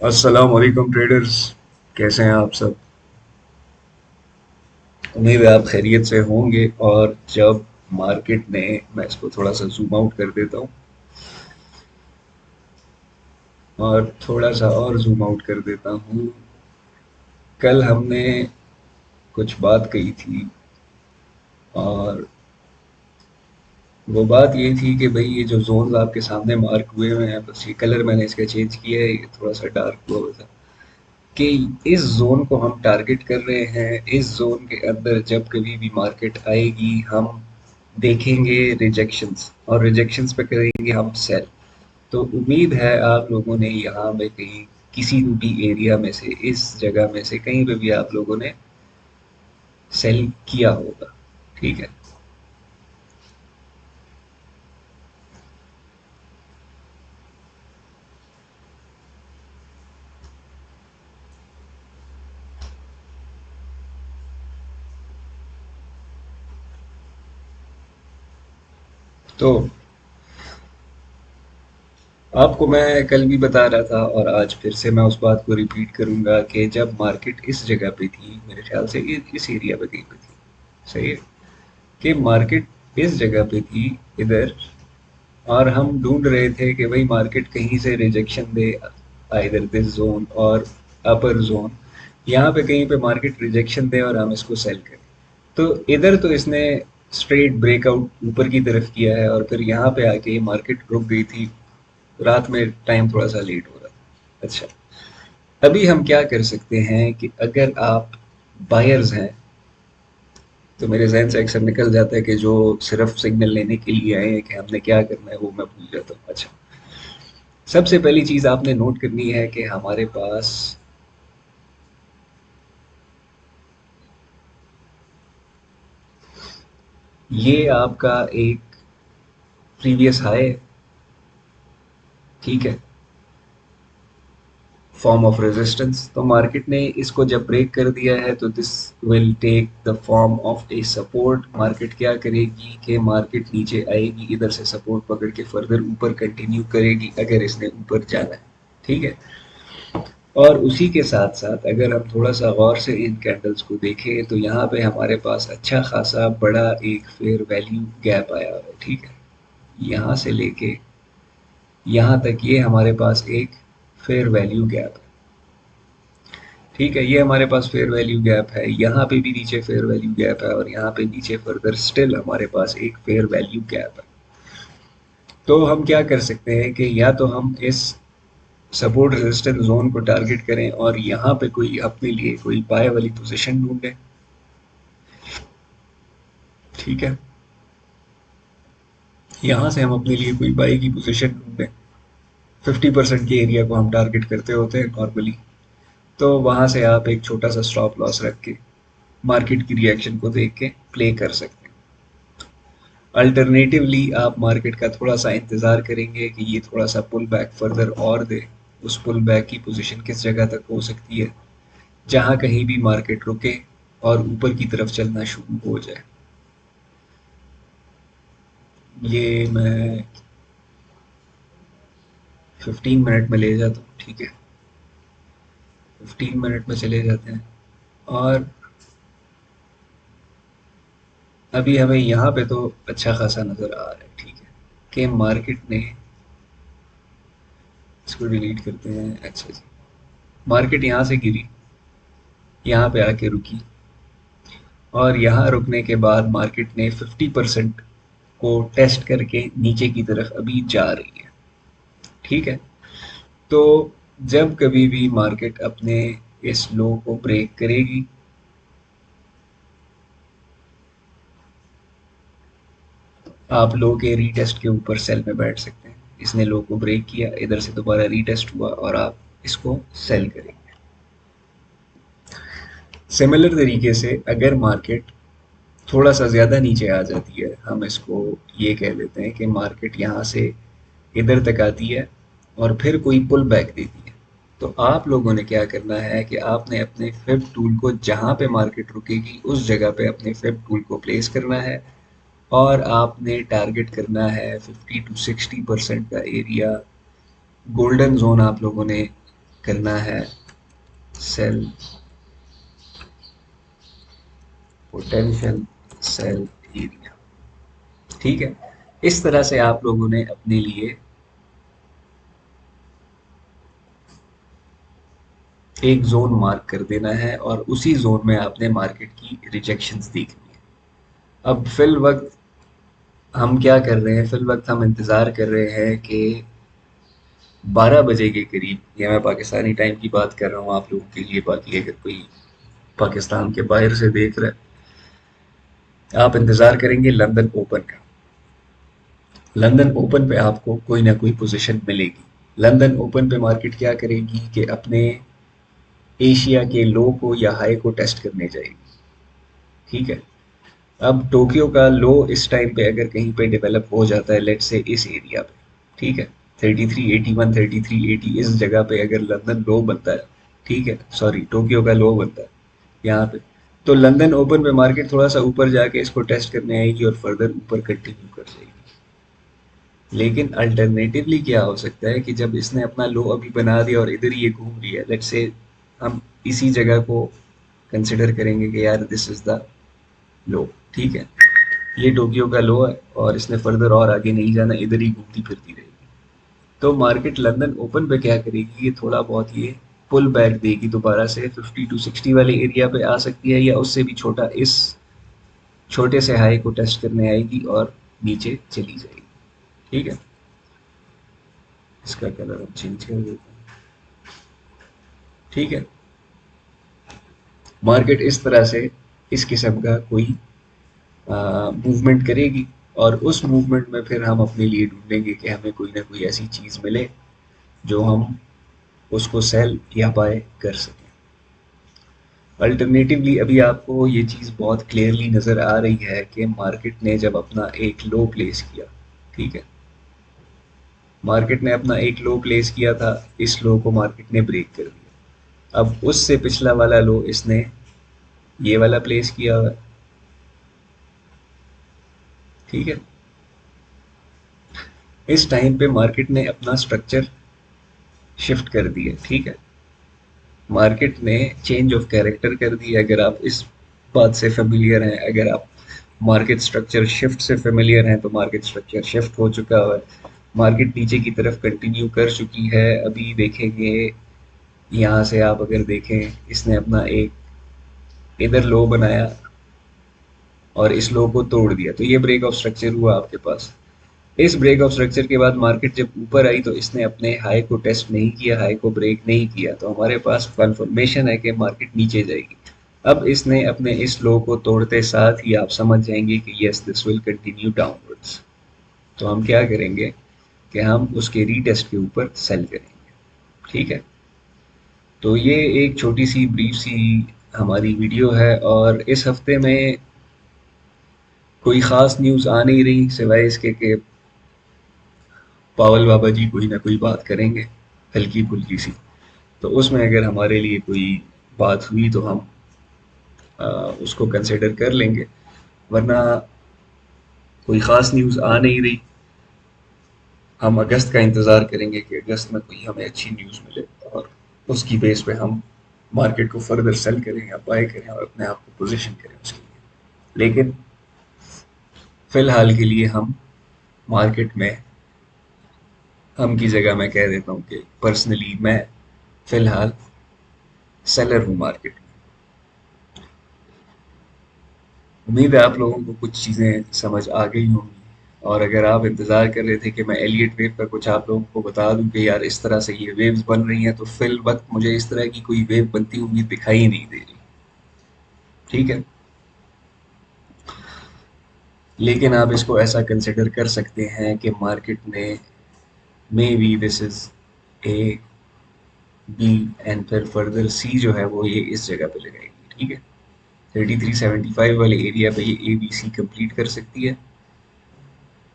अस्सलाम वालेकुम ट्रेडर्स। कैसे हैं आप सब? उम्मीद है आप खैरियत से होंगे। और जब मार्केट ने, मैं इसको थोड़ा सा जूम आउट कर देता हूँ और थोड़ा सा और जूम आउट कर देता हूँ। कल हमने कुछ बात कही थी और वो बात ये थी कि भाई ये जो जोन्स आपके सामने मार्क हुए हुए हैं, बस ये कलर मैंने इसका चेंज किया है, ये थोड़ा सा डार्क हुआ हुआ था कि इस जोन को हम टारगेट कर रहे हैं। इस जोन के अंदर जब कभी भी मार्केट आएगी हम देखेंगे रिजेक्शंस, और रिजेक्शंस पे करेंगे हम सेल। तो उम्मीद है आप लोगों ने यहाँ में कहीं किसी भी एरिया में से, इस जगह में से कहीं पे भी आप लोगों ने सेल किया होगा। ठीक है। तो आपको मैं कल भी बता रहा था और आज फिर से मैं उस बात को रिपीट करूंगा कि जब मार्केट इस जगह पे थी, मेरे ख्याल से इस एरिया पे कहीं पे थी, सही है, कि मार्केट इस जगह पे थी इधर, और हम ढूंढ रहे थे कि भाई मार्केट कहीं से rejection they, either this zone और अपर जोन, यहाँ पे कहीं पे मार्केट रिजेक्शन दे और हम इसको सेल करें। तो इधर तो इसने स्ट्रेट ब्रेकआउट ऊपर की तरफ किया है और फिर यहाँ पे आके मार्केट रुक गई थी। रात में टाइम थोड़ा सा लेट हो रहा था। अच्छा, अभी हम क्या कर सकते हैं कि अगर आप बायर्स हैं, तो मेरे जहन से अक्सर निकल जाता है कि जो सिर्फ सिग्नल लेने के लिए आए हैं कि हमने क्या करना है, वो मैं भूल जाता हूँ। अच्छा, सबसे पहली चीज आपने नोट करनी है कि हमारे पास ये आपका एक प्रीवियस हाई है, ठीक है, फॉर्म ऑफ रेजिस्टेंस। तो मार्केट ने इसको जब ब्रेक कर दिया है तो this will take the form of a support. Market क्या करेगी कि मार्केट नीचे आएगी, इधर से सपोर्ट पकड़ के फर्दर ऊपर कंटिन्यू करेगी अगर इसने ऊपर जाना है। ठीक है। और उसी के साथ साथ अगर हम थोड़ा सा गौर से इन कैंडल्स को देखें तो यहाँ पे हमारे पास अच्छा खासा बड़ा एक फेयर वैल्यू गैप आया हुआ है। ठीक है, यहाँ से लेके यहाँ तक ये हमारे पास एक फेयर वैल्यू गैप है। ठीक है, ये हमारे पास फेयर वैल्यू गैप है, यहाँ पे भी नीचे फेयर वैल्यू गैप है और यहाँ पे नीचे फर्दर स्टिल हमारे पास एक फेयर वैल्यू गैप है। तो हम क्या कर सकते हैं कि या तो हम इस सपोर्ट रेजिस्टेंस जोन को टारगेट करें और यहाँ पे कोई अपने लिए कोई बाय वाली पोजीशन ढूंढें। ठीक है, यहाँ से हम अपने लिए कोई बाई की पोजीशन ढूंढें। 50% के एरिया को हम टारगेट करते होते हैं नॉर्मली। तो वहाँ से आप एक छोटा सा स्टॉप लॉस रख के मार्केट की रिएक्शन को देख के प्ले कर सकते हैं। अल्टरनेटिवली आप मार्केट का थोड़ा सा इंतज़ार करेंगे कि ये थोड़ा सा पुल बैक फर्दर और दे। उस पुल बैक की पोजीशन किस जगह तक हो सकती है, जहाँ कहीं भी मार्केट रुके और ऊपर की तरफ चलना शुरू हो जाए। ये मैं 15 मिनट में ले जाता हूँ। ठीक है, 15 मिनट में चले जाते हैं। और अभी हमें यहाँ पे तो अच्छा खासा नज़र आ रहा है। ठीक है, कि मार्केट ने, इसको डिलीट करते हैं। अच्छा जी, मार्केट यहाँ से गिरी, यहाँ पे आके रुकी और यहाँ रुकने के बाद मार्केट ने 50% को टेस्ट करके नीचे की तरफ अभी जा रही है। ठीक है। तो जब कभी भी मार्केट अपने इस लो को ब्रेक करेगी, आप लो के रीटेस्ट के ऊपर सेल में बैठ सकते हैं। इसने लो को ब्रेक किया, इधर से दोबारा रीटेस्ट हुआ और आप इसको सेल करेंगे। सिमिलर तरीके से अगर मार्केट थोड़ा सा ज़्यादा नीचे आ जाती है, हम इसको ये कह देते हैं कि मार्केट यहाँ से इधर तक आती है और फिर कोई पुल बैक देती है, तो आप लोगों ने क्या करना है कि आपने अपने फिब टूल को जहाँ पे मार्केट रुकेगी उस जगह पे अपने फिब टूल को प्लेस करना है और आपने टारगेट करना है 50 to 60% का एरिया। गोल्डन जोन आप लोगों ने करना है सेल पोटेंशियल सेल एरिया। ठीक है, इस तरह से आप लोगों ने अपने लिए एक जोन मार्क कर देना है और उसी जोन में आपने मार्केट की रिजेक्शंस देखनी है। अब फिल वक्त हम क्या कर रहे हैं, फिल वक्त हम इंतज़ार कर रहे हैं कि 12 बजे के करीब, या मैं पाकिस्तानी टाइम की बात कर रहा हूँ आप लोगों के लिए, बाकी अगर कोई पाकिस्तान के बाहर से देख रहा है, आप इंतज़ार करेंगे लंदन ओपन का। लंदन ओपन पे आपको कोई ना कोई पोजीशन मिलेगी। लंदन ओपन पे मार्केट क्या करेगी कि अपने एशिया के लो को या हाई को टेस्ट करने जाएगी। ठीक है, अब टोक्यो का लो इस टाइम पे अगर कहीं पे डेवलप हो जाता है, लेट्स से इस एरिया पे, ठीक है, 3381 3380 इस जगह पे अगर लंदन लो बनता है, ठीक है, सॉरी टोक्यो का लो बनता है यहाँ पे, तो लंदन ओपन पे मार्केट थोड़ा सा ऊपर जाके इसको टेस्ट करने आएगी और फर्दर ऊपर कंटिन्यू कर जाएगी। लेकिन अल्टरनेटिवली क्या हो सकता है कि जब इसने अपना लो अभी बना दिया और इधर ये घूम रही है, लेट्स से हम इसी जगह को कंसिडर करेंगे कि यार दिस इज द लो, ठीक है, ये टोक्यो का लो है और इसने फर्दर और आगे नहीं जाना, इधर ही घूमती फिरती रहेगी। तो मार्केट लंदन ओपन पे क्या करेगी, ये थोड़ा बहुत ये पुल बैक देगी, दोबारा से 50 टू 60 वाले एरिया पे आ सकती है या उससे भी छोटा, इस छोटे से हाई को टेस्ट करने आएगी और नीचे चली जाएगी। ठीक है, इसका कलर हम चेंज कर देते हैं। ठीक है, मार्केट इस तरह से इस किस्म का कोई मूवमेंट करेगी और उस मूवमेंट में फिर हम अपने लिए ढूंढेंगे कि हमें कोई ना कोई ऐसी चीज़ मिले जो हम उसको सेल या बाय कर सकें। अल्टरनेटिवली अभी आपको ये चीज़ बहुत क्लियरली नज़र आ रही है कि मार्केट ने जब अपना एक लो प्लेस किया, ठीक है, मार्केट ने अपना एक लो प्लेस किया था, इस लो को मार्केट ने ब्रेक कर दिया। अब उससे पिछला वाला लो इसने ये वाला प्लेस किया हुआ है। ठीक है, इस टाइम पे मार्केट ने अपना स्ट्रक्चर शिफ्ट कर दिया। ठीक है, मार्केट ने चेंज ऑफ कैरेक्टर कर दी। अगर आप इस बात से फेमिलियर हैं, अगर आप मार्केट स्ट्रक्चर शिफ्ट से फेमिलियर हैं, तो मार्केट स्ट्रक्चर शिफ्ट हो चुका है। मार्केट नीचे की तरफ कंटिन्यू कर चुकी है। अभी देखेंगे यहाँ से, आप अगर देखें, इसने अपना एक इधर लो बनाया और इस लो को तोड़ दिया, तो ये ब्रेक ऑफ स्ट्रक्चर हुआ आपके पास। इस ब्रेक ऑफ स्ट्रक्चर के बाद मार्केट जब ऊपर आई तो इसने अपने हाई को टेस्ट नहीं किया, हाई को ब्रेक नहीं किया, तो हमारे पास कंफर्मेशन है कि मार्केट नीचे जाएगी। अब इसने अपने इस लो को तोड़ते साथ ही आप समझ जाएंगे कि yes this will continue downwards. तो हम क्या करेंगे कि हम उसके रीटेस्ट के ऊपर सेल करेंगे। ठीक है, तो ये एक छोटी सी ब्रीफ सी हमारी वीडियो है और इस हफ्ते में कोई ख़ास न्यूज़ आ नहीं रही सिवाय इसके कि पावल बाबा जी कोई ना कोई बात करेंगे हल्की फुल्की सी, तो उसमें अगर हमारे लिए कोई बात हुई तो हम उसको कंसिडर कर लेंगे, वरना कोई ख़ास न्यूज़ आ नहीं रही। हम अगस्त का इंतज़ार करेंगे कि अगस्त में कोई हमें अच्छी न्यूज़ मिले और उसकी बेस पे हम मार्केट को फर्दर सेल करें या बाय करें और अपने आप को पोजीशन करें उसके लिए। लेकिन फ़िलहाल के लिए हम मार्केट में, हम की जगह मैं कह देता हूँ कि पर्सनली मैं फ़िलहाल सेलर हूँ मार्केट में। उम्मीद है आप लोगों को कुछ चीज़ें समझ आ गई होंगी और अगर आप इंतज़ार कर रहे थे कि मैं एलियट वेव का कुछ आप लोगों को बता दूं कि यार इस तरह से ये वेव्स बन रही हैं, तो फिल वक्त मुझे इस तरह की कोई वेव बनती हुई दिखाई ही नहीं दे रही। ठीक है, लेकिन आप इसको ऐसा कंसिडर कर सकते हैं कि मार्केट ने maybe this is A B and फिर फर्दर सी जो है वो ये इस जगह पे लगाएगी। ठीक है, 3375 वाले एरिया पे ये ए बी सी कंप्लीट कर सकती है,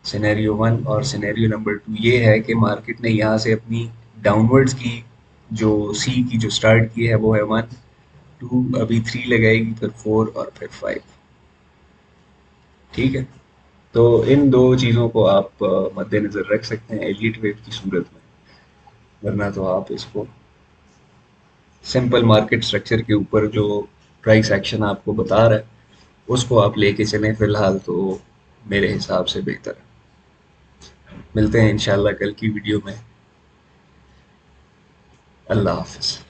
सिनेरियो वन। और सिनेरियो नंबर टू ये है कि मार्केट ने यहाँ से अपनी डाउनवर्ड्स की जो सी की जो स्टार्ट की है वो है वन, टू, अभी थ्री लगाएगी, फिर फोर और फिर फाइव। ठीक है, तो इन दो चीज़ों को आप मद्देनज़र रख सकते हैं एलियट वेव की सूरत में, वरना तो आप इसको सिंपल मार्केट स्ट्रक्चर के ऊपर जो प्राइस एक्शन आपको बता रहा है उसको आप लेके चलें फिलहाल तो मेरे हिसाब से बेहतर है। मिलते हैं इंशाल्लाह कल की वीडियो में। अल्लाह हाफिज़।